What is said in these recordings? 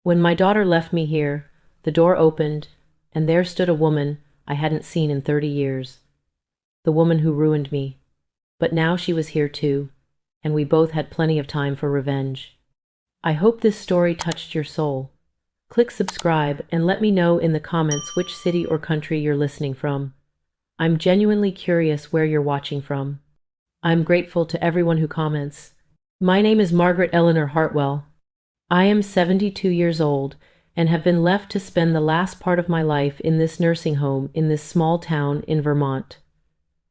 When my daughter left me here, the door opened, and there stood a woman I hadn't seen in 30 years. The woman who ruined me. But now she was here too, and we both had plenty of time for revenge. I hope this story touched your soul. Click subscribe and let me know in the comments which city or country you're listening from. I'm genuinely curious where you're watching from. I'm grateful to everyone who comments. My name is Margaret Eleanor Hartwell. I am 72 years old and have been left to spend the last part of my life in this nursing home in this small town in Vermont.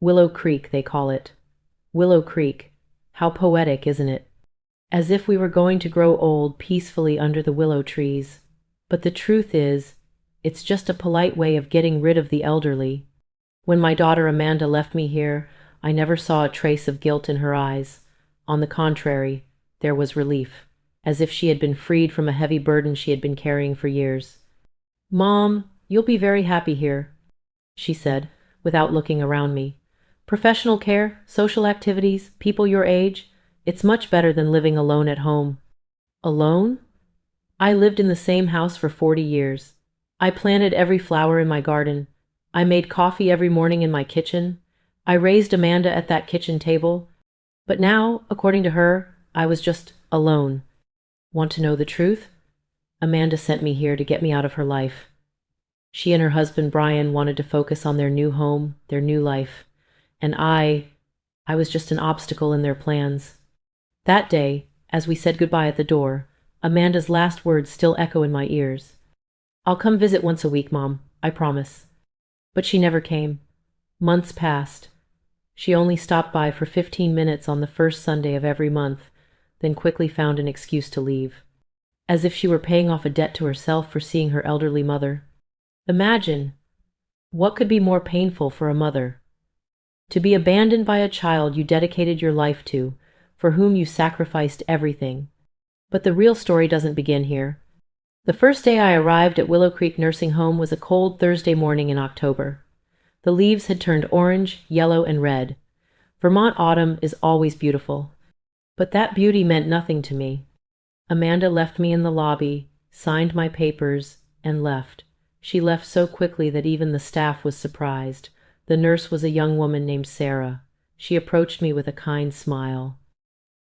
Willow Creek, they call it. Willow Creek. How poetic, isn't it? As if we were going to grow old peacefully under the willow trees. But the truth is, it's just a polite way of getting rid of the elderly. When my daughter Amanda left me here, I never saw a trace of guilt in her eyes. On the contrary, there was relief, as if she had been freed from a heavy burden she had been carrying for years. "Mom, you'll be very happy here," she said, without looking around me. "Professional care, social activities, people your age, it's much better than living alone at home." Alone? I lived in the same house for 40 years. I planted every flower in my garden. I made coffee every morning in my kitchen. I raised Amanda at that kitchen table. But now, according to her, I was just alone. Want to know the truth? Amanda sent me here to get me out of her life. She and her husband Brian wanted to focus on their new home, their new life. And I was just an obstacle in their plans. That day, as we said goodbye at the door, Amanda's last words still echo in my ears. "I'll come visit once a week, Mom, I promise." But she never came. Months passed. She only stopped by for 15 minutes on the first Sunday of every month, then quickly found an excuse to leave. As if she were paying off a debt to herself for seeing her elderly mother. Imagine, what could be more painful for a mother? To be abandoned by a child you dedicated your life to, for whom you sacrificed everything. But the real story doesn't begin here. The first day I arrived at Willow Creek Nursing Home was a cold Thursday morning in October. The leaves had turned orange, yellow, and red. Vermont autumn is always beautiful. But that beauty meant nothing to me. Amanda left me in the lobby, signed my papers, and left. She left so quickly that even the staff was surprised. The nurse was a young woman named Sarah. She approached me with a kind smile.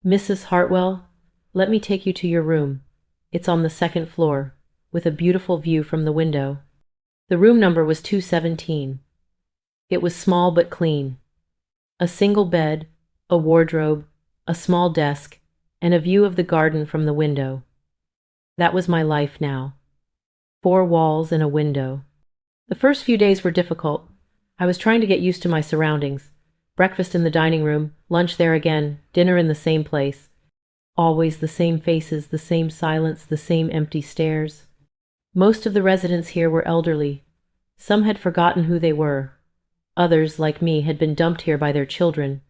"Mrs. Hartwell, let me take you to your room. It's on the second floor, with a beautiful view from the window." The room number was 217. It was small but clean. A single bed, a wardrobe, a small desk, and a view of the garden from the window. That was my life now. 4 walls and a window. The first few days were difficult. I was trying to get used to my surroundings. Breakfast in the dining room, lunch there again, dinner in the same place. Always the same faces, the same silence, the same empty stares. Most of the residents here were elderly. Some had forgotten who they were. Others, like me, had been dumped here by their children.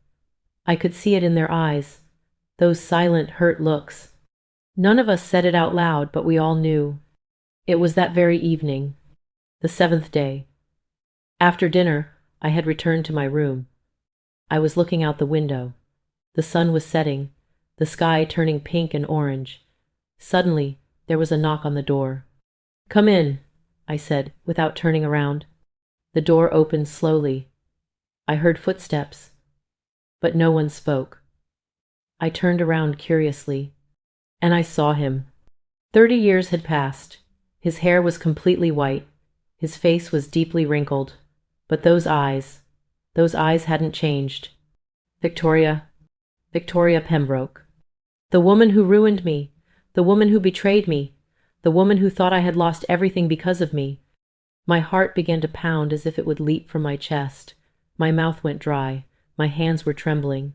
I could see it in their eyes, those silent, hurt looks. None of us said it out loud, but we all knew. It was that very evening, the 7th day. After dinner, I had returned to my room. I was looking out the window. The sun was setting, the sky turning pink and orange. Suddenly, there was a knock on the door. "Come in," I said, without turning around. The door opened slowly. I heard footsteps, but no one spoke. I turned around curiously, and I saw him. 30 years had passed. His hair was completely white. His face was deeply wrinkled. But those eyes hadn't changed. Victoria Pembroke. The woman who ruined me, the woman who betrayed me, the woman who thought I had lost everything because of me. My heart began to pound as if it would leap from my chest. My mouth went dry. My hands were trembling.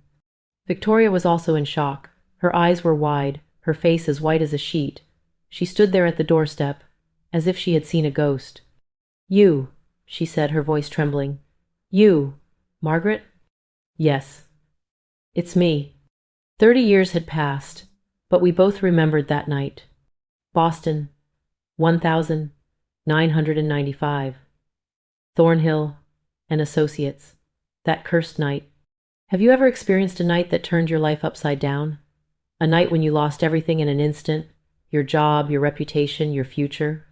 Victoria was also in shock. Her eyes were wide, her face as white as a sheet. She stood there at the doorstep, as if she had seen a ghost. "You," she said, her voice trembling. "You, Margaret?" "Yes. It's me." 30 years had passed, but we both remembered that night. Boston, 1995. Thornhill and Associates. That cursed night. Have you ever experienced a night that turned your life upside down? A night when you lost everything in an instant, your job, your reputation, your future.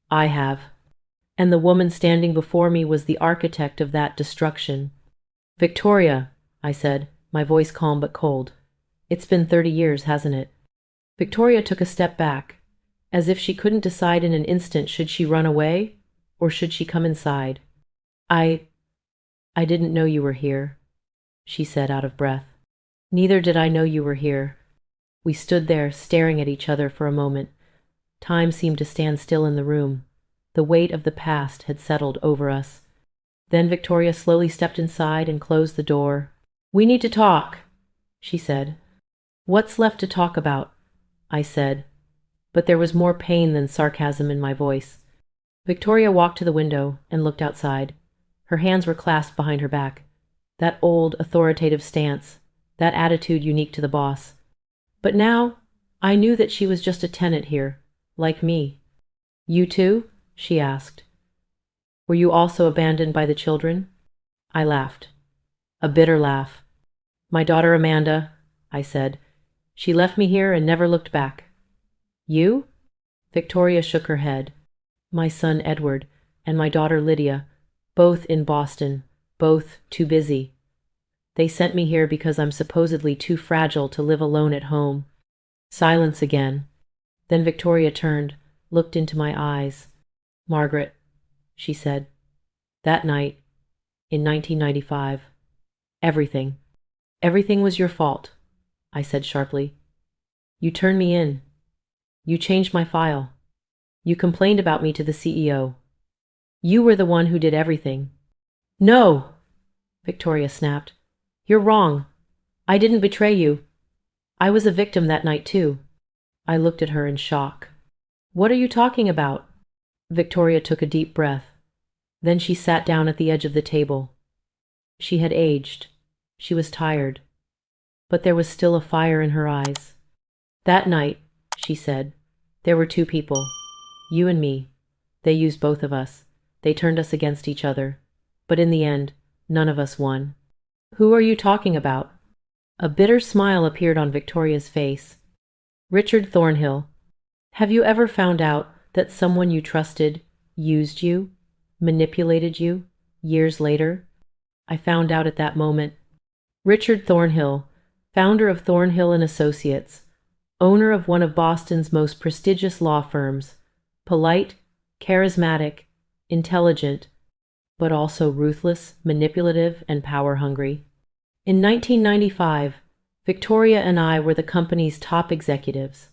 I have. And the woman standing before me was the architect of that destruction. Victoria, I said, my voice calm but cold. It's been 30 years, hasn't it? Victoria took a step back, as if she couldn't decide in an instant should she run away or should she come inside. I didn't know you were here, she said out of breath. Neither did I know you were here. We stood there staring at each other for a moment. Time seemed to stand still in the room. The weight of the past had settled over us. Then Victoria slowly stepped inside and closed the door. We need to talk, she said. What's left to talk about? I said, but there was more pain than sarcasm in my voice. Victoria walked to the window and looked outside. Her hands were clasped behind her back. That old, authoritative stance, that attitude unique to the boss. But now, I knew that she was just a tenant here, like me. You too? She asked. Were you also abandoned by the children? I laughed. A bitter laugh. My daughter Amanda, I said. She left me here and never looked back. You? Victoria shook her head. My son Edward and my daughter Lydia, both in Boston, both too busy. They sent me here because I'm supposedly too fragile to live alone at home. Silence again. Then Victoria turned, looked into my eyes. Margaret, she said, that night, in 1995, everything was your fault, I said sharply. You turned me in. You changed my file. You complained about me to the CEO. You were the one who did everything. No, Victoria snapped. You're wrong. I didn't betray you. I was a victim that night too. I looked at her in shock. What are you talking about? Victoria took a deep breath. Then she sat down at the edge of the table. She had aged. She was tired. But there was still a fire in her eyes. That night, she said, there were two people. You and me. They used both of us. They turned us against each other. But in the end, none of us won. Who are you talking about? A bitter smile appeared on Victoria's face. Richard Thornhill. Have you ever found out that someone you trusted used you, manipulated you, years later? I found out at that moment. Richard Thornhill, founder of Thornhill and Associates, owner of one of Boston's most prestigious law firms, polite, charismatic, intelligent, but also ruthless, manipulative, and power-hungry. In 1995, Victoria and I were the company's top executives.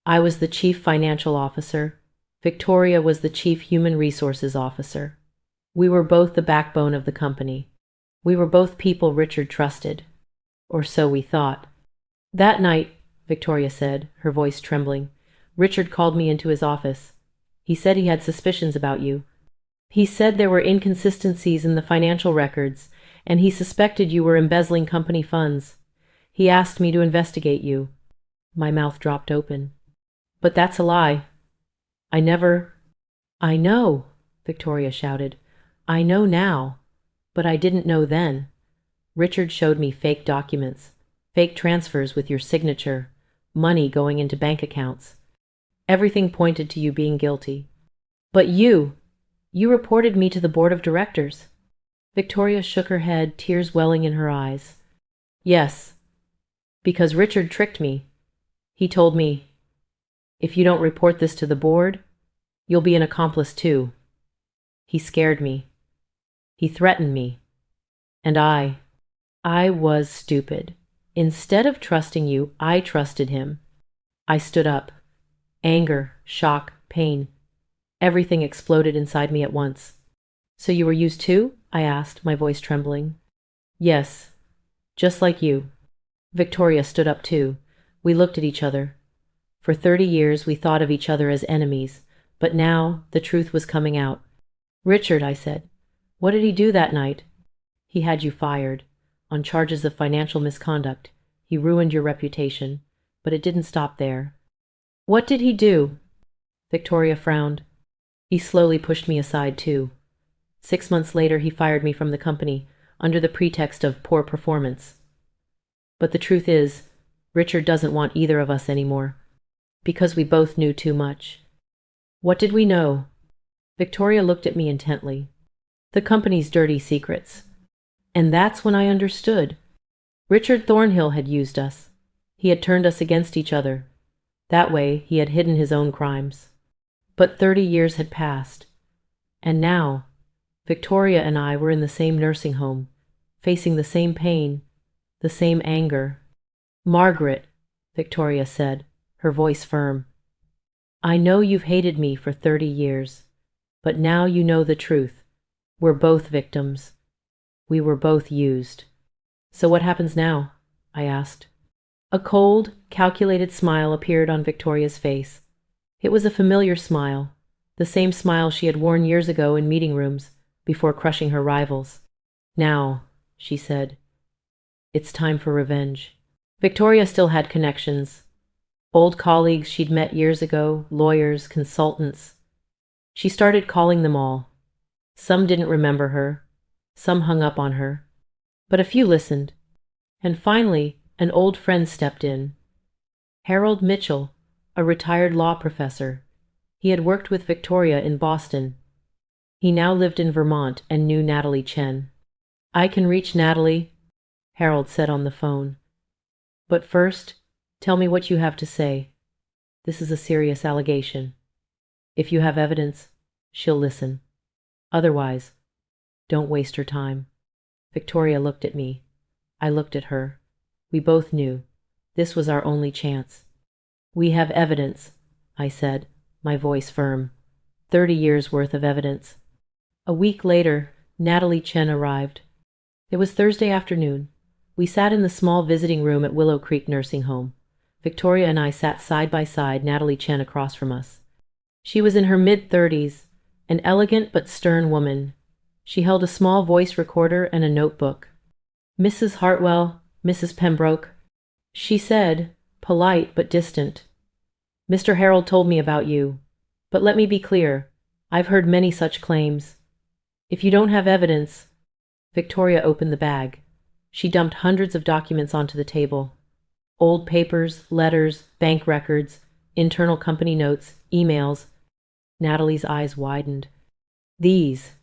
I was the chief financial officer. Victoria was the chief human resources officer. We were both the backbone of the company. We were both people Richard trusted. Or so we thought. That night, Victoria said, her voice trembling, Richard called me into his office. He said he had suspicions about you. He said there were inconsistencies in the financial records, and he suspected you were embezzling company funds. He asked me to investigate you. My mouth dropped open. But that's a lie. I know, Victoria shouted. I know now, but I didn't know then. Richard showed me fake documents, fake transfers with your signature, money going into bank accounts. Everything pointed to you being guilty. But you reported me to the board of directors. Victoria shook her head, tears welling in her eyes. Yes, because Richard tricked me. He told me, if you don't report this to the board, you'll be an accomplice too. He scared me. He threatened me. And I was stupid. Instead of trusting you, I trusted him. I stood up. Anger, shock, pain. Everything exploded inside me at once. So you were used too? I asked, my voice trembling. Yes, just like you. Victoria stood up too. We looked at each other. For 30 years we thought of each other as enemies, but now the truth was coming out. Richard, I said, what did he do that night? He had you fired, on charges of financial misconduct. He ruined your reputation, but it didn't stop there. What did he do? Victoria frowned. He slowly pushed me aside too. 6 months later he fired me from the company, under the pretext of poor performance. But the truth is, Richard doesn't want either of us anymore. Because we both knew too much. What did we know? Victoria looked at me intently. The company's dirty secrets. And that's when I understood. Richard Thornhill had used us. He had turned us against each other. That way, he had hidden his own crimes. But 30 years had passed. And now, Victoria and I were in the same nursing home, facing the same pain, the same anger. Margaret, Victoria said, her voice firm. I know you've hated me for 30 years, but now you know the truth. We're both victims. We were both used. So what happens now? I asked. A cold, calculated smile appeared on Victoria's face. It was a familiar smile, the same smile she had worn years ago in meeting rooms, before crushing her rivals. Now, she said, it's time for revenge. Victoria still had connections. Old colleagues she'd met years ago, lawyers, consultants. She started calling them all. Some didn't remember her. Some hung up on her. But a few listened. And finally, an old friend stepped in. Harold Mitchell, a retired law professor. He had worked with Victoria in Boston. He now lived in Vermont and knew Natalie Chen. I can reach Natalie, Harold said on the phone. But first, tell me what you have to say. This is a serious allegation. If you have evidence, she'll listen. Otherwise, don't waste her time. Victoria looked at me. I looked at her. We both knew. This was our only chance. We have evidence, I said, my voice firm. 30 years' worth of evidence. A week later, Natalie Chen arrived. It was Thursday afternoon. We sat in the small visiting room at Willow Creek Nursing Home. Victoria and I sat side by side, Natalie Chen across from us. She was in her mid-30s, an elegant but stern woman. She held a small voice recorder and a notebook. Mrs. Hartwell, Mrs. Pembroke, she said, polite but distant. Mr. Harold told me about you. But let me be clear, I've heard many such claims. If you don't have evidence... Victoria opened the bag. She dumped hundreds of documents onto the table. Old papers, letters, bank records, internal company notes, emails. Natalie's eyes widened. These,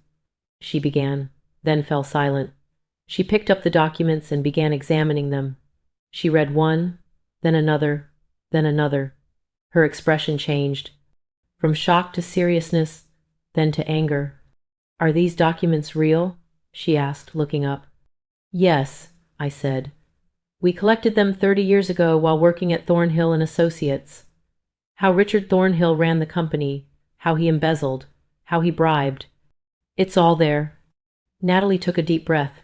she began, then fell silent. She picked up the documents and began examining them. She read one, then another, then another. Her expression changed, from shock to seriousness, then to anger. Are these documents real? She asked, looking up. Yes, I said. We collected them 30 years ago while working at Thornhill and Associates. How Richard Thornhill ran the company, how he embezzled, how he bribed. It's all there. Natalie took a deep breath.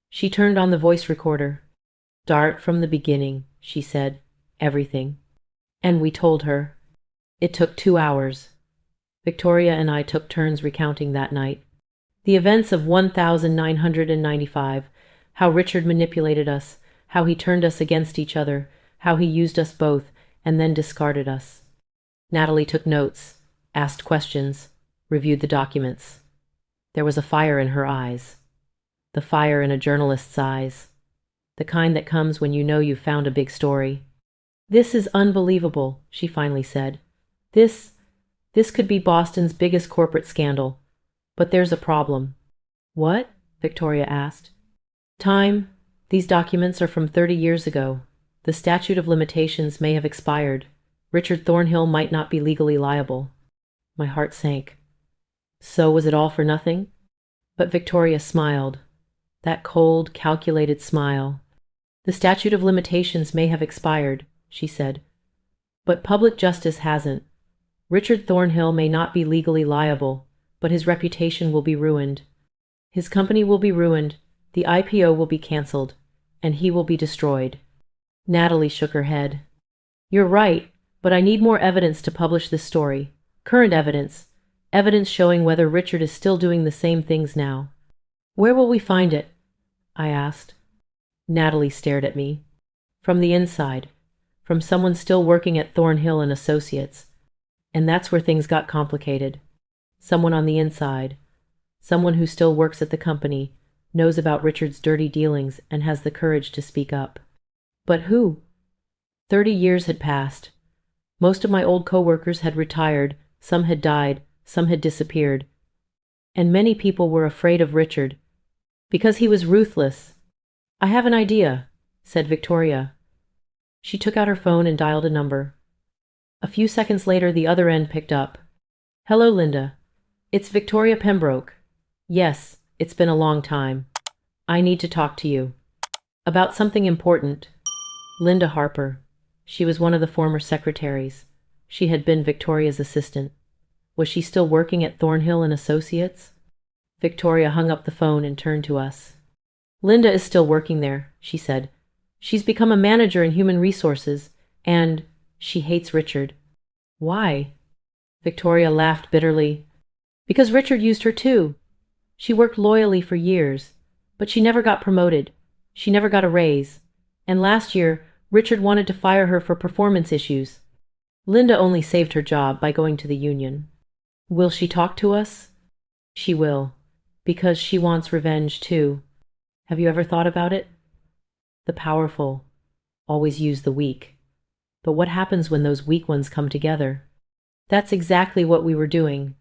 She turned on the voice recorder. Start from the beginning, she said. Everything. And we told her. It took 2 hours. Victoria and I took turns recounting that night. The events of 1995, how Richard manipulated us, how he turned us against each other, how he used us both, and then discarded us. Natalie took notes, asked questions, reviewed the documents. There was a fire in her eyes. The fire in a journalist's eyes. The kind that comes when you know you've found a big story. This is unbelievable, she finally said. This could be Boston's biggest corporate scandal. But there's a problem. What? Victoria asked. Time. These documents are from 30 years ago. The statute of limitations may have expired. Richard Thornhill might not be legally liable. My heart sank. So was it all for nothing? But Victoria smiled. That cold, calculated smile. The statute of limitations may have expired, she said. But public justice hasn't. Richard Thornhill may not be legally liable, but his reputation will be ruined. His company will be ruined, the IPO will be cancelled, and he will be destroyed. Natalie shook her head. You're right, but I need more evidence to publish this story. Current evidence. Evidence showing whether Richard is still doing the same things now. Where will we find it? I asked. Natalie stared at me. From the inside. From someone still working at Thornhill and Associates. And that's where things got complicated. Someone on the inside. Someone who still works at the company, knows about Richard's dirty dealings, and has the courage to speak up. But who? 30 years had passed. Most of my old coworkers had retired, some had died, some had disappeared. And many people were afraid of Richard, because he was ruthless. "I have an idea," said Victoria. She took out her phone and dialed a number. A few seconds later, the other end picked up. "Hello, Linda. It's Victoria Pembroke. Yes, it's been a long time. I need to talk to you. About something important." Linda Harper. She was one of the former secretaries. She had been Victoria's assistant. Was she still working at Thornhill and Associates? Victoria hung up the phone and turned to us. "Linda is still working there," she said. "She's become a manager in human resources, and she hates Richard." "Why?" Victoria laughed bitterly. "Because Richard used her too. She worked loyally for years, but she never got promoted. She never got a raise. And last year, Richard wanted to fire her for performance issues. Linda only saved her job by going to the union. Will she talk to us?" "She will, because she wants revenge too. Have you ever thought about it? The powerful always use the weak. But what happens when those weak ones come together?" That's exactly what we were doing.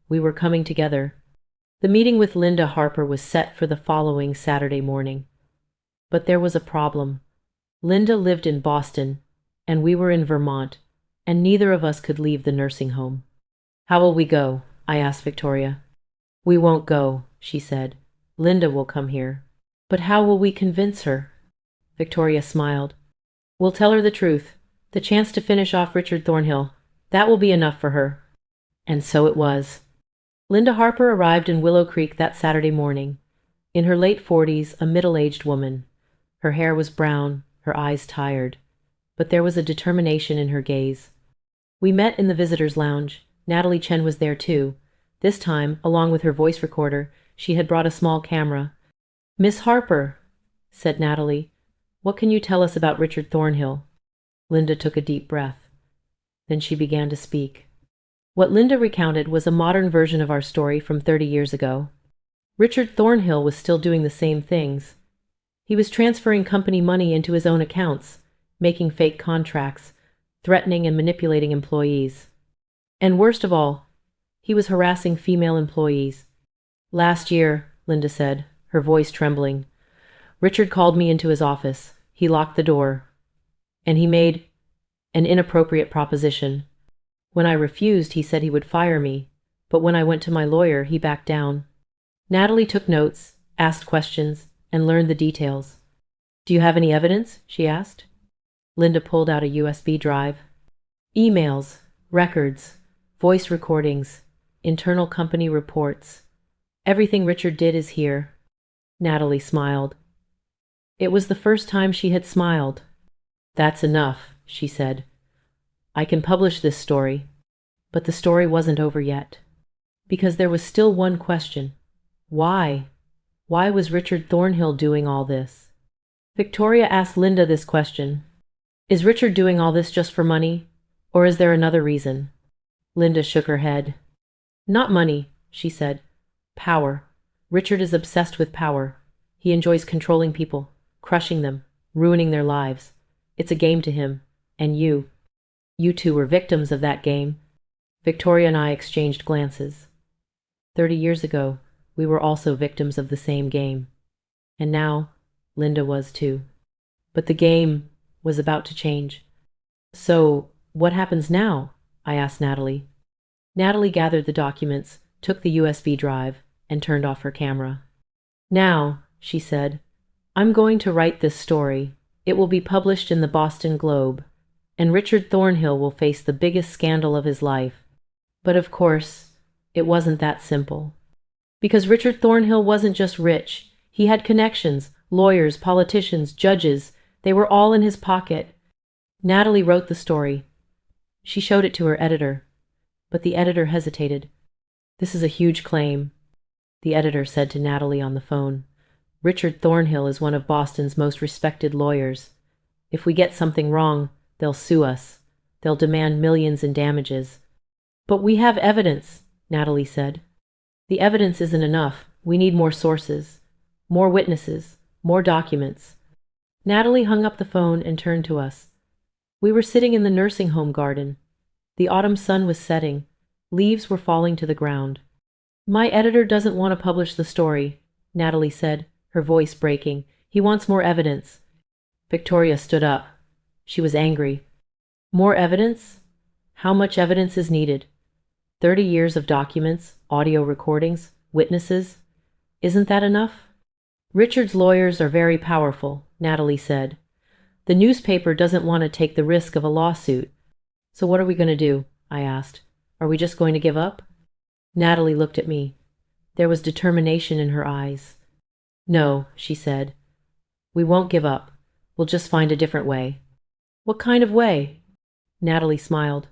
We were coming together. The meeting with Linda Harper was set for the following Saturday morning. But there was a problem. Linda lived in Boston, and we were in Vermont, and neither of us could leave the nursing home. "How will we go?" I asked Victoria. "We won't go," she said. "Linda will come here." "But how will we convince her?" Victoria smiled. "We'll tell her the truth, the chance to finish off Richard Thornhill. That will be enough for her." And so it was. Linda Harper arrived in Willow Creek that Saturday morning. In her late 40s, a middle-aged woman. Her hair was brown, her eyes tired, but there was a determination in her gaze. We met in the visitors' lounge. Natalie Chen was there too. This time, along with her voice recorder, she had brought a small camera. "Miss Harper," said Natalie, "what can you tell us about Richard Thornhill?" Linda took a deep breath. Then she began to speak. What Linda recounted was a modern version of our story from 30 years ago. Richard Thornhill was still doing the same things. He was transferring company money into his own accounts, making fake contracts, threatening and manipulating employees. And worst of all, he was harassing female employees. "Last year," Linda said, her voice trembling, "Richard called me into his office. He locked the door. And he made an inappropriate proposition. When I refused, he said he would fire me, but when I went to my lawyer, he backed down." Natalie took notes, asked questions, and learned the details. "Do you have any evidence?" she asked. Linda pulled out a USB drive. "Emails, records, voice recordings, internal company reports. Everything Richard did is here." Natalie smiled. It was the first time she had smiled. "That's enough," she said. "I can publish this story." But the story wasn't over yet. Because there was still one question. Why? Why was Richard Thornhill doing all this? Victoria asked Linda this question. "Is Richard doing all this just for money? Or is there another reason?" Linda shook her head. "Not money," she said. "Power. Richard is obsessed with power. He enjoys controlling people, crushing them, ruining their lives. It's a game to him. And you two were victims of that game." Victoria and I exchanged glances. 30 years ago, we were also victims of the same game. And now, Linda was too. But the game was about to change. "So, what happens now?" I asked Natalie. Natalie gathered the documents, took the USB drive, and turned off her camera. "Now," she said, "I'm going to write this story. It will be published in the Boston Globe, and Richard Thornhill will face the biggest scandal of his life. But of course, it wasn't that simple. Because Richard Thornhill wasn't just rich. He had connections, lawyers, politicians, judges. They were all in his pocket." Natalie wrote the story. She showed it to her editor, but the editor hesitated. "This is a huge claim," the editor said to Natalie on the phone. "Richard Thornhill is one of Boston's most respected lawyers. If we get something wrong, they'll sue us. They'll demand millions in damages." "But we have evidence," Natalie said. "The evidence isn't enough. We need more sources, more witnesses, more documents." Natalie hung up the phone and turned to us. We were sitting in the nursing home garden. The autumn sun was setting. Leaves were falling to the ground. My editor doesn't want to publish the story, Natalie said, her voice breaking. He wants more evidence. Victoria stood up. She was angry. More evidence? How much evidence is needed? 30 years of documents, audio recordings, witnesses? Isn't that enough? Richard's lawyers are very powerful, Natalie said. The newspaper doesn't want to take the risk of a lawsuit. So what are we going to do? I asked. Are we just going to give up? Natalie looked at me. There was determination in her eyes. No, she said. We won't give up. We'll just find a different way. What kind of way? Natalie smiled.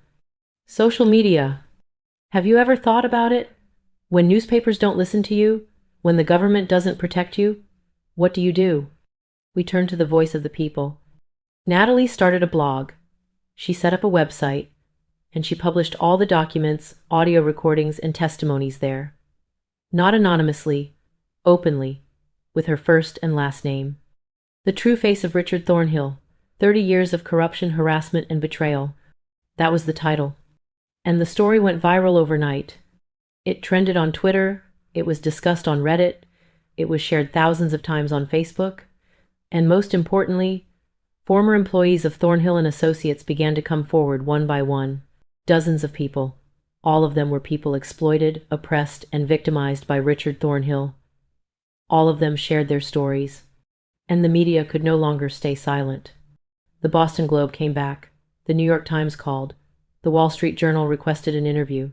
Social media. Have you ever thought about it? When newspapers don't listen to you, when the government doesn't protect you, what do? We turned to the voice of the people. Natalie started a blog. She set up a website, and she published all the documents, audio recordings, and testimonies there. Not anonymously, openly, with her first and last name. The true face of Richard Thornhill, 30 years of corruption, harassment, and betrayal. That was the title. And the story went viral overnight. It trended on Twitter, it was discussed on Reddit, it was shared thousands of times on Facebook, and most importantly, former employees of Thornhill and Associates began to come forward one by one. Dozens of people. All of them were people exploited, oppressed, and victimized by Richard Thornhill. All of them shared their stories. And the media could no longer stay silent. The Boston Globe came back. The New York Times called. The Wall Street Journal requested an interview.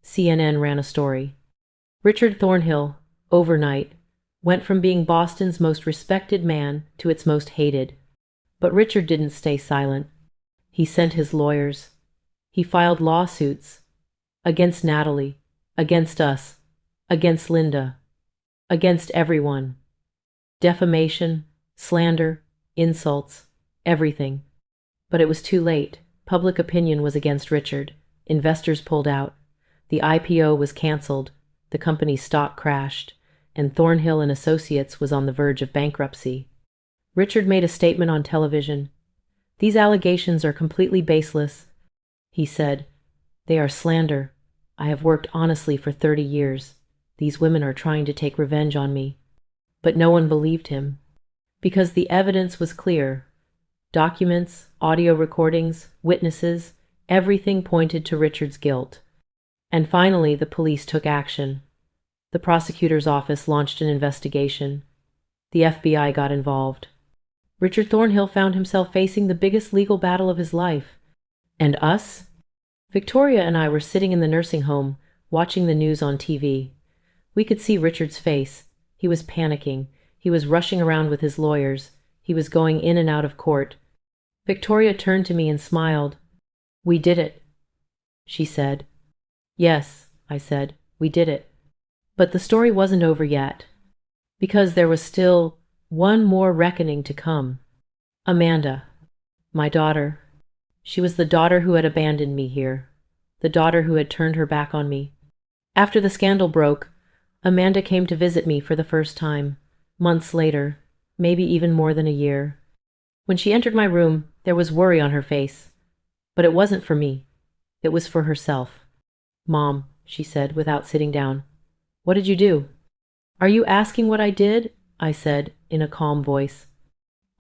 CNN ran a story. Richard Thornhill, overnight, went from being Boston's most respected man to its most hated. But Richard didn't stay silent. He sent his lawyers. He filed lawsuits against Natalie, against us, against Linda, against everyone. Defamation, slander, insults, everything. But it was too late. Public opinion was against Richard. Investors pulled out. The IPO was canceled. The company's stock crashed. And Thornhill and Associates was on the verge of bankruptcy. Richard made a statement on television. These allegations are completely baseless, he said. They are slander. I have worked honestly for 30 years. These women are trying to take revenge on me. But no one believed him. Because the evidence was clear. Documents, audio recordings, witnesses, everything pointed to Richard's guilt. And finally, the police took action. The prosecutor's office launched an investigation. The FBI got involved. Richard Thornhill found himself facing the biggest legal battle of his life. And us? Victoria and I were sitting in the nursing home, watching the news on TV. We could see Richard's face. He was panicking. He was rushing around with his lawyers. He was going in and out of court. Victoria turned to me and smiled. We did it, she said. Yes, I said, we did it. But the story wasn't over yet. Because there was still one more reckoning to come. Amanda, my daughter. She was the daughter who had abandoned me here. The daughter who had turned her back on me. After the scandal broke, Amanda came to visit me for the first time. Months later, maybe even more than a year. When she entered my room, there was worry on her face. But it wasn't for me. It was for herself. Mom, she said without sitting down. What did you do? Are you asking what I did? I said in a calm voice.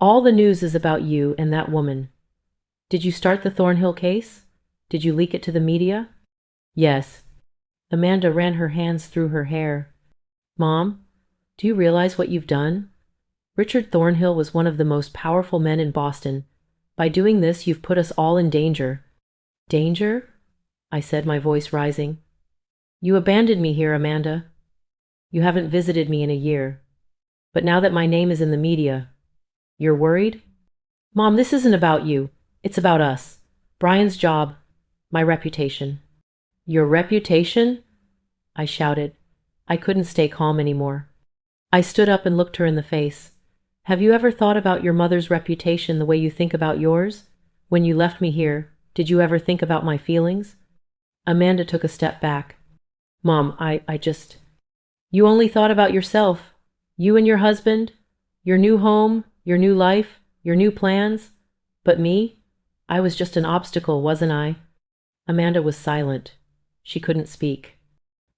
All the news is about you and that woman. Did you start the Thornhill case? Did you leak it to the media? Yes. Amanda ran her hands through her hair. Mom, do you realize what you've done? Richard Thornhill was one of the most powerful men in Boston. By doing this, you've put us all in danger. Danger? I said, my voice rising. You abandoned me here, Amanda. You haven't visited me in a year. But now that my name is in the media, you're worried? Mom, this isn't about you. It's about us. Brian's job, my reputation. Your reputation? I shouted. I couldn't stay calm anymore. I stood up and looked her in the face. Have you ever thought about your mother's reputation the way you think about yours? When you left me here, did you ever think about my feelings? Amanda took a step back. Mom, I just... You only thought about yourself. You and your husband, your new home, your new life, your new plans. But me? I was just an obstacle, wasn't I? Amanda was silent. She couldn't speak.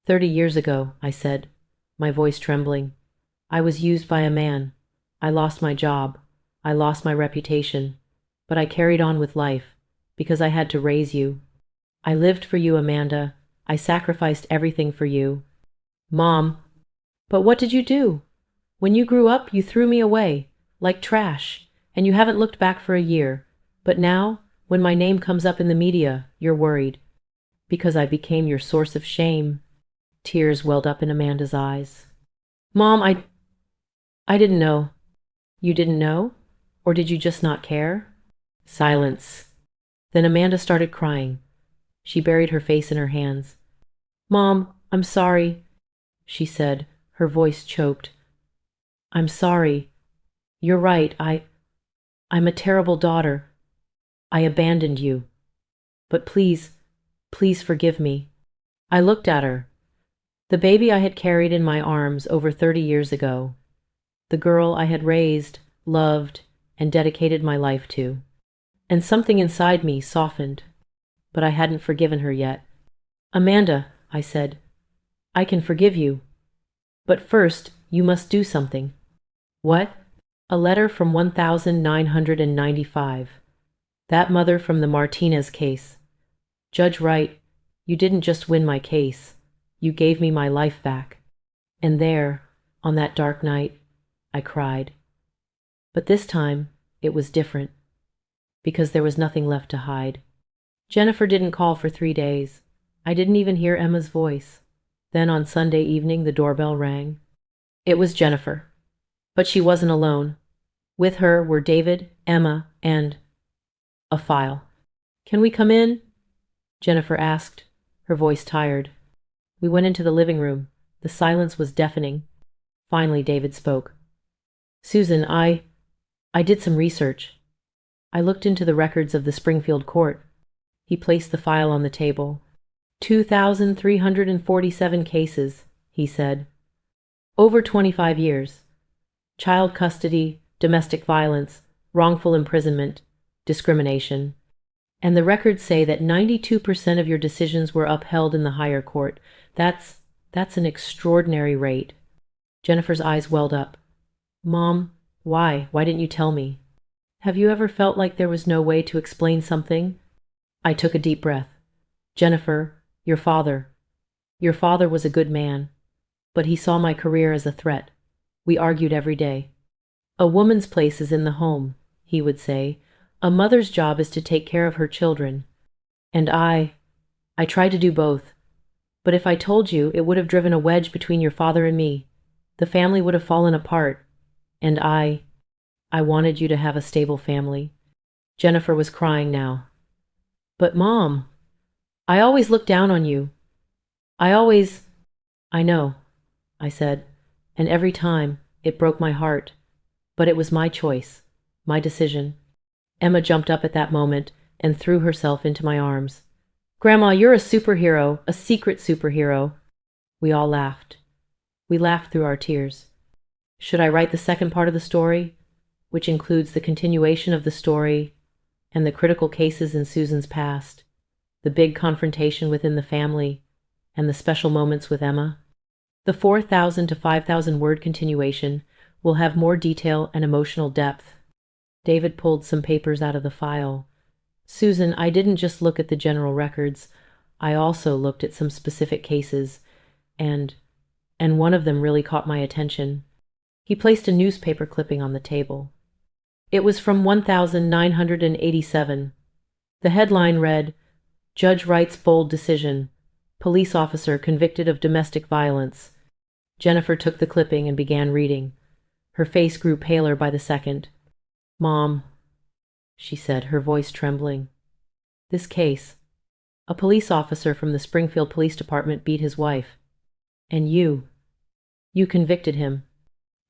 30 years ago, I said, my voice trembling. I was used by a man. I lost my job. I lost my reputation. But I carried on with life, because I had to raise you. I lived for you, Amanda. I sacrificed everything for you. Mom. But what did you do? When you grew up, you threw me away, like trash, and you haven't looked back for a year. But now, when my name comes up in the media, you're worried. Because I became your source of shame. Tears welled up in Amanda's eyes. Mom, I didn't know. You didn't know? Or did you just not care? Silence. Then Amanda started crying. She buried her face in her hands. Mom, I'm sorry, she said, her voice choked. I'm sorry. You're right, I'm a terrible daughter. I abandoned you. But please forgive me. I looked at her. The baby I had carried in my arms over 30 years ago. The girl I had raised, loved, and dedicated my life to. And something inside me softened. But I hadn't forgiven her yet. Amanda, I said, I can forgive you. But first, you must do something. What? A letter from 1995. That mother from the Martinez case. Judge Wright, you didn't just win my case. You gave me my life back. And there, on that dark night, I cried. But this time, it was different. Because there was nothing left to hide. Jennifer didn't call for 3 days. I didn't even hear Emma's voice. Then on Sunday evening, the doorbell rang. It was Jennifer. But she wasn't alone. With her were David, Emma, and a file. Can we come in? Jennifer asked, her voice tired. We went into the living room. The silence was deafening. Finally, David spoke. Susan, I did some research. I looked into the records of the Springfield court. He placed the file on the table. 2,347 cases, he said. Over 25 years. Child custody, domestic violence, wrongful imprisonment, discrimination. And the records say that 92% of your decisions were upheld in the higher court. That's an extraordinary rate. Jennifer's eyes welled up. Mom, why? Why didn't you tell me? Have you ever felt like there was no way to explain something? I took a deep breath. Jennifer, your father was a good man, but he saw my career as a threat. We argued every day. A woman's place is in the home, he would say. A mother's job is to take care of her children. And I tried to do both. But if I told you, it would have driven a wedge between your father and me. The family would have fallen apart. And I wanted you to have a stable family. Jennifer was crying now. But Mom, I always looked down on you. I know, I said, and every time it broke my heart. But it was my choice, my decision. Emma jumped up at that moment and threw herself into my arms. Grandma, you're a superhero, a secret superhero. We all laughed. We laughed through our tears. Should I write the second part of the story, which includes the continuation of the story and the critical cases in Susan's past, the big confrontation within the family, and the special moments with Emma? The 4,000 to 5,000 word continuation will have more detail and emotional depth. David pulled some papers out of the file. Susan, I didn't just look at the general records. I also looked at some specific cases, and one of them really caught my attention. He placed a newspaper clipping on the table. It was from 1987. The headline read, Judge Wright's bold decision. Police officer convicted of domestic violence. Jennifer took the clipping and began reading. Her face grew paler by the second. Mom, she said, her voice trembling. This case. A police officer from the Springfield Police Department beat his wife. And you convicted him.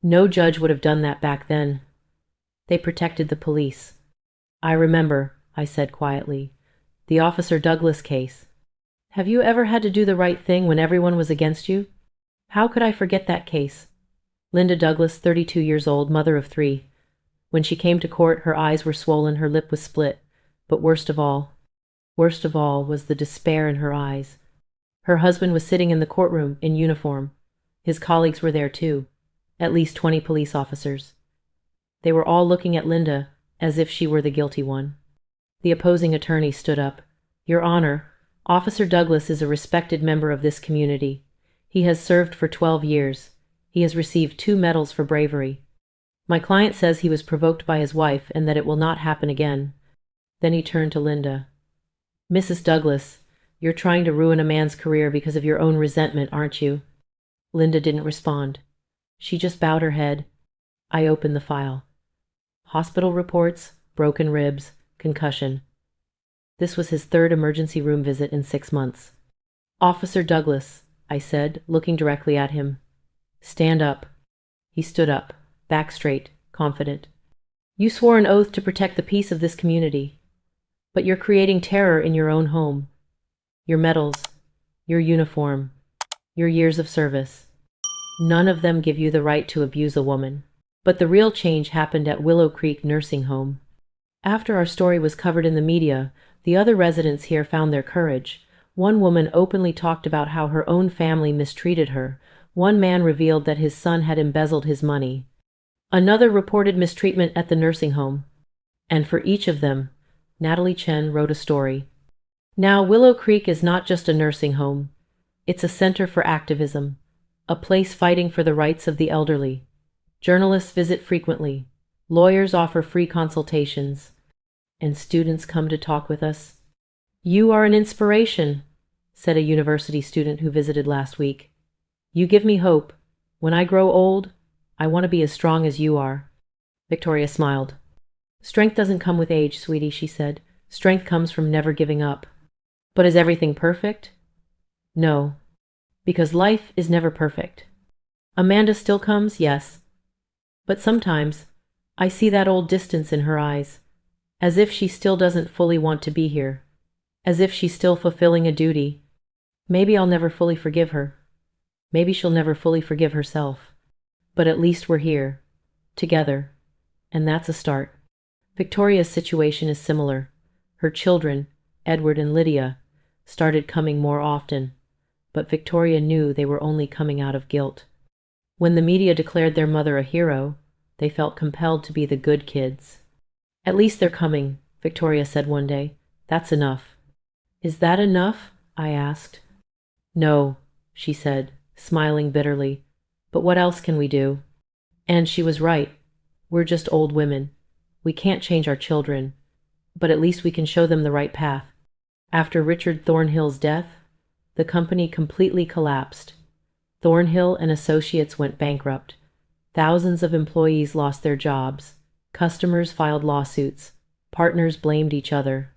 No judge would have done that back then. They protected the police. I remember, I said quietly. The Officer Douglas case. Have you ever had to do the right thing when everyone was against you? How could I forget that case? Linda Douglas, 32 years old, mother of 3. When she came to court, her eyes were swollen, her lip was split. But worst of all, Worst of all was the despair in her eyes. Her husband was sitting in the courtroom in uniform. His colleagues were there too, at least 20 police officers. They were all looking at Linda as if she were the guilty one. The opposing attorney stood up. "Your Honor, Officer Douglas is a respected member of this community. He has served for 12 years. He has received 2 medals for bravery. My client says he was provoked by his wife and that it will not happen again." Then he turned to Linda. "Mrs. Douglas, you're trying to ruin a man's career because of your own resentment, aren't you?" Linda didn't respond. She just bowed her head. I opened the file. Hospital reports, broken ribs, concussion. This was his 3rd emergency room visit in 6 months. "Officer Douglas," I said, looking directly at him. "Stand up." He stood up, back straight, confident. "You swore an oath to protect the peace of this community. But you're creating terror in your own home. Your medals, your uniform, your years of service. None of them give you the right to abuse a woman." But the real change happened at Willow Creek Nursing Home. After our story was covered in the media, the other residents here found their courage. One woman openly talked about how her own family mistreated her. One man revealed that his son had embezzled his money. Another reported mistreatment at the nursing home. And for each of them, Natalie Chen wrote a story. Now, Willow Creek is not just a nursing home. It's a center for activism, a place fighting for the rights of the elderly. Journalists visit frequently. Lawyers offer free consultations. And students come to talk with us. "You are an inspiration," said a university student who visited last week. "You give me hope. When I grow old, I want to be as strong as you are." Victoria smiled. "Strength doesn't come with age, sweetie," she said. "Strength comes from never giving up." "But is everything perfect?" "No, because life is never perfect. Amanda still comes, yes. But sometimes, I see that old distance in her eyes, as if she still doesn't fully want to be here, as if she's still fulfilling a duty. Maybe I'll never fully forgive her. Maybe she'll never fully forgive herself. But at least we're here, together, and that's a start." Victoria's situation is similar. Her children, Edward and Lydia, started coming more often, but Victoria knew they were only coming out of guilt. When the media declared their mother a hero, they felt compelled to be the good kids. "At least they're coming," Victoria said one day. "That's enough." "Is that enough?" I asked. "No," she said, smiling bitterly. "But what else can we do?" And she was right. We're just old women. We can't change our children, but at least we can show them the right path. After Richard Thornhill's death, the company completely collapsed. Thornhill and Associates went bankrupt. Thousands of employees lost their jobs. Customers filed lawsuits. Partners blamed each other.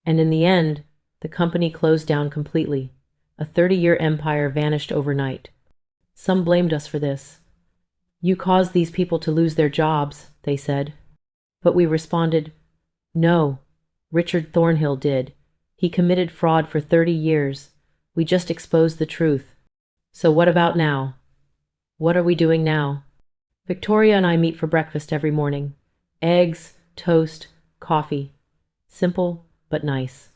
And in the end, the company closed down completely. A 30-year empire vanished overnight. Some blamed us for this. "You caused these people to lose their jobs," they said. But we responded, "No, Richard Thornhill did. He committed fraud for 30 years. We just exposed the truth. So what about now? What are we doing now?" Victoria and I meet for breakfast every morning. Eggs, toast, coffee. Simple, but nice.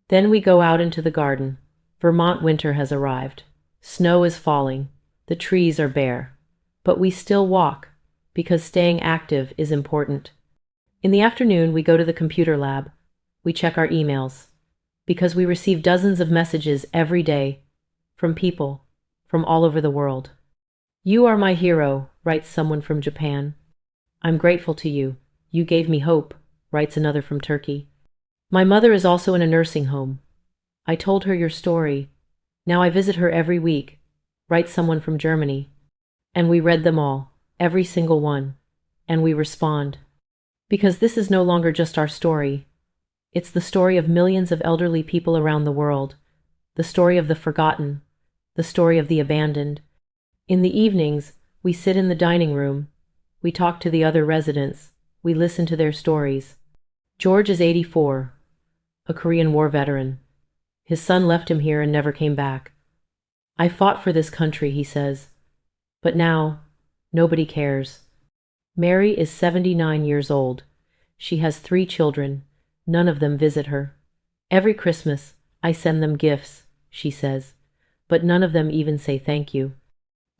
Then we go out into the garden. Vermont winter has arrived. Snow is falling. The trees are bare. But we still walk, because staying active is important. In the afternoon, we go to the computer lab. We check our emails, because we receive dozens of messages every day from people from all over the world. "You are my hero," writes someone from Japan. "I'm grateful to you. You gave me hope," writes another from Turkey. "My mother is also in a nursing home. I told her your story. Now I visit her every week," writes someone from Germany. And we read them all, every single one, and we respond. Because this is no longer just our story. It's the story of millions of elderly people around the world, the story of the forgotten, the story of the abandoned. In the evenings, we sit in the dining room. We talk to the other residents. We listen to their stories. George is 84, a Korean War veteran. His son left him here and never came back. "I fought for this country," he says. But now, nobody cares. Mary is 79 years old. She has 3 children. None of them visit her. Every Christmas, I send them gifts, she says, but none of them even say thank you.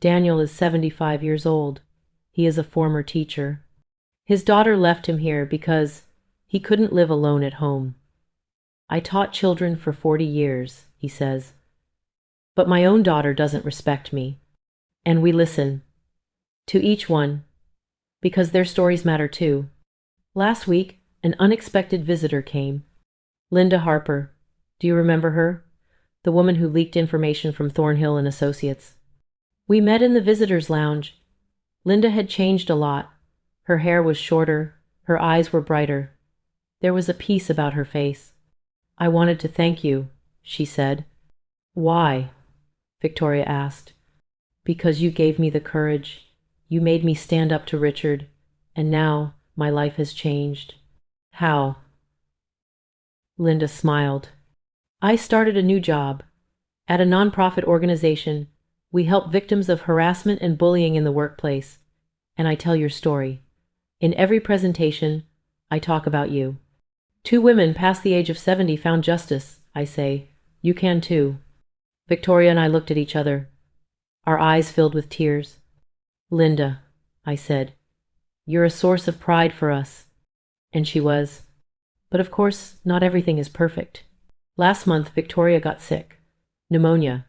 Daniel is 75 years old. He is a former teacher. His daughter left him here because he couldn't live alone at home. I taught children for 40 years, he says. But my own daughter doesn't respect me. And we listen. To each one. Because their stories matter too. Last week, an unexpected visitor came. Linda Harper. Do you remember her? The woman who leaked information from Thornhill and Associates. We met in the visitors' lounge. Linda had changed a lot. Her hair was shorter. Her eyes were brighter. There was a peace about her face. I wanted to thank you, she said. Why? Victoria asked. Because you gave me the courage. You made me stand up to Richard. And now my life has changed. How? Linda smiled. I started a new job. At a nonprofit organization, we help victims of harassment and bullying in the workplace. And I tell your story. In every presentation, I talk about you. 2 women past the age of 70 found justice, I say. You can too. Victoria and I looked at each other, our eyes filled with tears. Linda, I said, you're a source of pride for us. And she was. But of course, not everything is perfect. Last month, Victoria got sick. Pneumonia.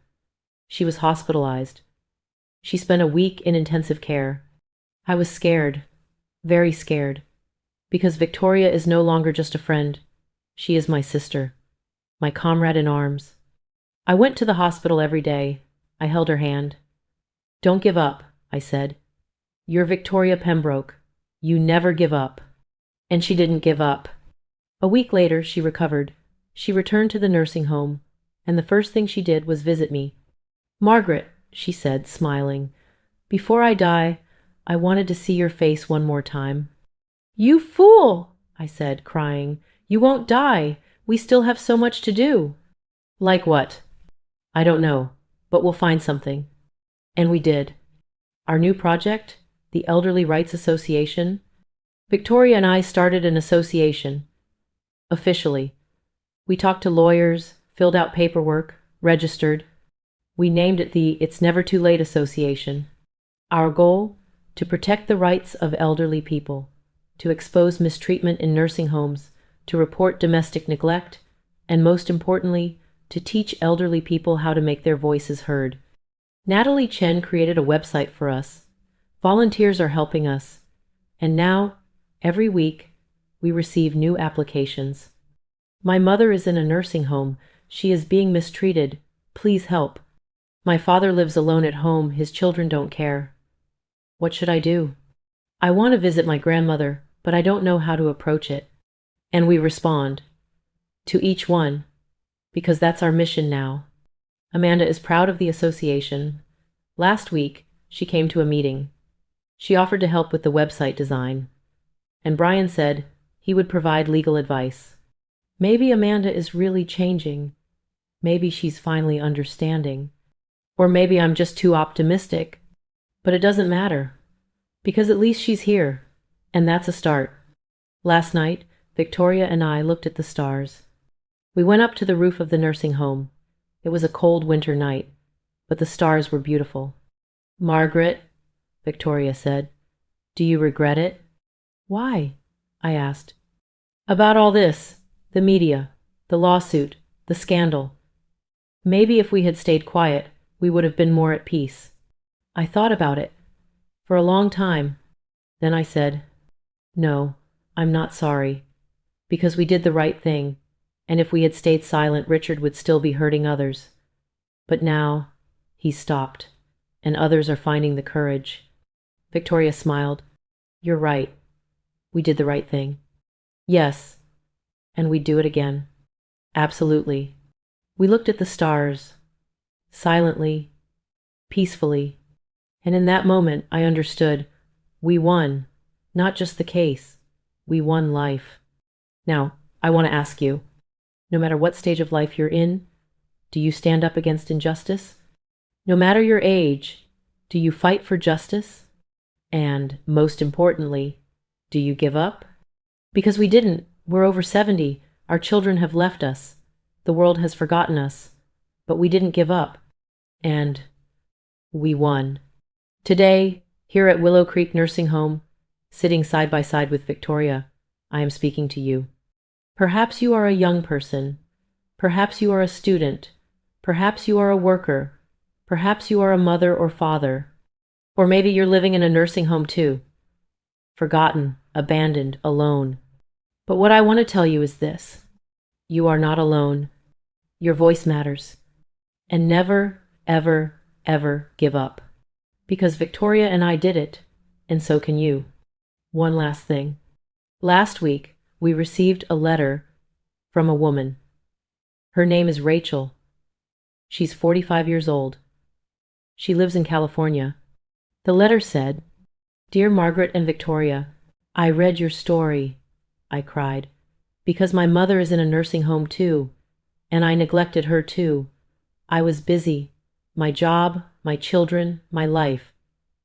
She was hospitalized. She spent a week in intensive care. I was scared, very scared, because Victoria is no longer just a friend. She is my sister, my comrade in arms. I went to the hospital every day. I held her hand. Don't give up, I said. You're Victoria Pembroke. You never give up. And she didn't give up. A week later, she recovered. She returned to the nursing home, and the first thing she did was visit me. Margaret, she said, smiling, before I die, I wanted to see your face one more time. You fool, I said, crying. You won't die. We still have so much to do. Like what? I don't know, but we'll find something. And we did. Our new project, the Elderly Rights Association. Victoria and I started an association. Officially. We talked to lawyers, filled out paperwork, registered. We named it the It's Never Too Late Association. Our goal? To protect the rights of elderly people, to expose mistreatment in nursing homes, to report domestic neglect, and most importantly, to teach elderly people how to make their voices heard. Natalie Chen created a website for us. Volunteers are helping us. And now, every week, we receive new applications. My mother is in a nursing home. She is being mistreated. Please help. My father lives alone at home. His children don't care. What should I do? I want to visit my grandmother, but I don't know how to approach it. And we respond. To each one. Because that's our mission now. Amanda is proud of the association. Last week, she came to a meeting. She offered to help with the website design. And Brian said he would provide legal advice. Maybe Amanda is really changing. Maybe she's finally understanding. Or maybe I'm just too optimistic. But it doesn't matter. Because at least she's here. And that's a start. Last night, Victoria and I looked at the stars. We went up to the roof of the nursing home. It was a cold winter night, but the stars were beautiful. Margaret, Victoria said, do you regret it? Why? I asked. About all this, the media, the lawsuit, the scandal. Maybe if we had stayed quiet, we would have been more at peace. I thought about it for a long time. Then I said, no, I'm not sorry, because we did the right thing, and if we had stayed silent, Richard would still be hurting others. But now, he's stopped, and others are finding the courage. Victoria smiled. You're right. We did the right thing. Yes, and we'd do it again. Absolutely. We looked at the stars, silently, peacefully, and in that moment I understood we won, not just the case, we won life. Now, I want to ask you, no matter what stage of life you're in, do you stand up against injustice? No matter your age, do you fight for justice? And, most importantly, do you give up? Because we didn't. We're over 70. Our children have left us. The world has forgotten us, but we didn't give up, and we won. Today, here at Willow Creek Nursing Home, sitting side by side with Victoria, I am speaking to you. Perhaps you are a young person. Perhaps you are a student. Perhaps you are a worker. Perhaps you are a mother or father. Or maybe you're living in a nursing home too. Forgotten, abandoned, alone. But what I want to tell you is this. You are not alone. Your voice matters. And never, ever, ever give up. Because Victoria and I did it, and so can you. One last thing. Last week, we received a letter from a woman. Her name is Rachel. She's 45 years old. She lives in California. The letter said, "Dear Margaret and Victoria, I read your story," I cried, "because my mother is in a nursing home too, and I neglected her too. I was busy. My job, my children, my life.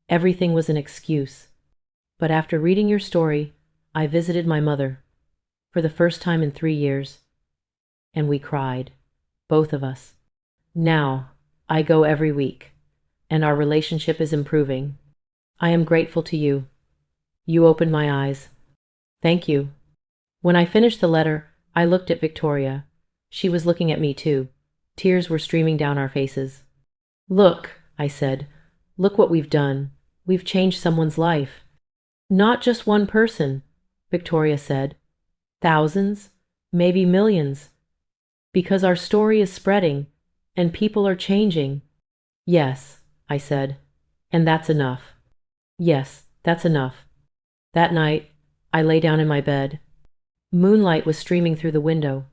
Everything was an excuse. But after reading your story, I visited my mother for the first time in 3 years, and we cried, both of us. Now, I go every week, and our relationship is improving. I am grateful to you. You opened my eyes. Thank you." When I finished the letter, I looked at Victoria. She was looking at me too. Tears were streaming down our faces. "Look," I said, "look what we've done. We've changed someone's life." "Not just one person," Victoria said. "Thousands, maybe millions. Because our story is spreading, and people are changing." "Yes," I said, "and that's enough." Yes, that's enough. That night, I lay down in my bed. Moonlight was streaming through the window.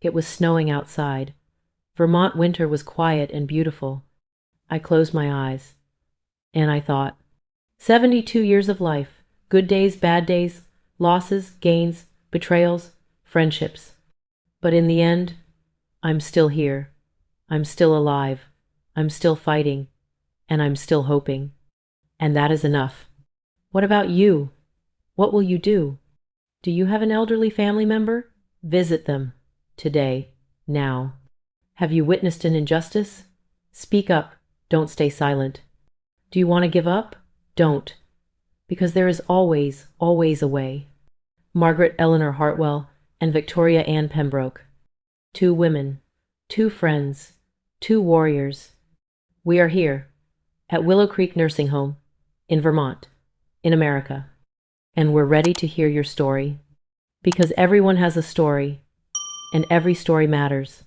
It was snowing outside. Vermont winter was quiet and beautiful. I closed my eyes, and I thought, 72 years of life, good days, bad days, losses, gains, betrayals, friendships. But in the end, I'm still here. I'm still alive. I'm still fighting, and I'm still hoping. And that is enough. What about you? What will you do? Do you have an elderly family member? Visit them. Today. Now. Have you witnessed an injustice? Speak up. Don't stay silent. Do you want to give up? Don't. Because there is always, always a way. Margaret Eleanor Hartwell and Victoria Ann Pembroke. 2 women. 2 friends. 2 warriors. We are here at Willow Creek Nursing Home in Vermont, in America. And we're ready to hear your story. Because everyone has a story, and every story matters.